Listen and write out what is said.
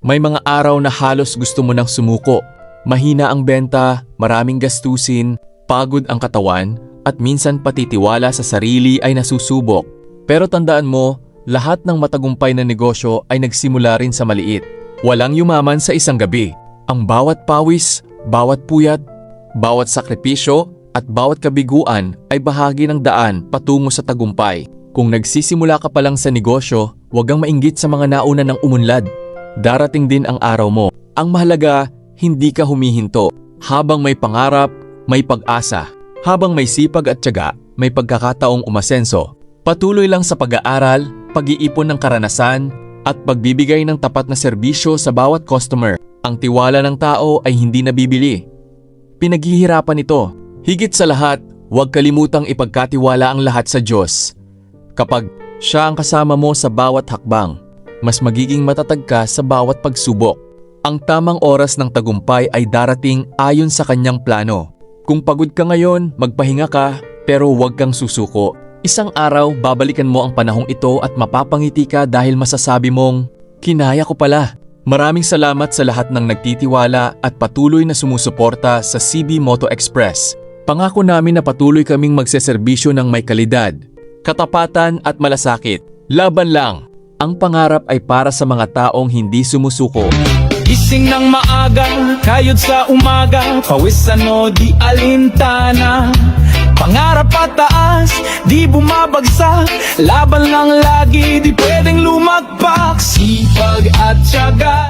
May mga araw na halos gusto mo nang sumuko. Mahina ang benta, maraming gastusin, pagod ang katawan, at minsan pati tiwala sa sarili ay nasusubok. Pero tandaan mo, lahat ng matagumpay na negosyo ay nagsimula rin sa maliit. Walang yumaman sa isang gabi. Ang bawat pawis, bawat puyat, bawat sakripisyo, at bawat kabiguan ay bahagi ng daan patungo sa tagumpay. Kung nagsisimula ka pa lang sa negosyo, huwag kang mainggit sa mga nauna ng umunlad. Darating din ang araw mo. Ang mahalaga, hindi ka humihinto. Habang may pangarap, may pag-asa. Habang may sipag at tiyaga, may pagkakataong umasenso. Patuloy lang sa pag-aaral, pag-iipon ng karanasan, at pagbibigay ng tapat na serbisyo sa bawat customer. Ang tiwala ng tao ay hindi nabibili. Pinaghihirapan ito. Higit sa lahat, huwag kalimutang ipagkatiwala ang lahat sa Diyos. Kapag siya ang kasama mo sa bawat hakbang, mas magiging matatag ka sa bawat pagsubok. Ang tamang oras ng tagumpay ay darating ayon sa kanyang plano. Kung pagod ka ngayon, magpahinga ka, pero huwag kang susuko. Isang araw, babalikan mo ang panahong ito at mapapangiti ka dahil masasabi mong, kinaya ko pala. Maraming salamat sa lahat ng nagtitiwala at patuloy na sumusuporta sa CB Moto Express. Pangako namin na patuloy kaming magseserbisyo ng may kalidad, katapatan at malasakit. Laban lang! Ang pangarap ay para sa mga taong hindi sumusuko. Gising ng maaga, kayod sa umaga, pawisan mo di alintana. Pangarap pataas, di bumabagsak, laban lang lagi, di pwedeng lumagpak. Sipag at tiyaga.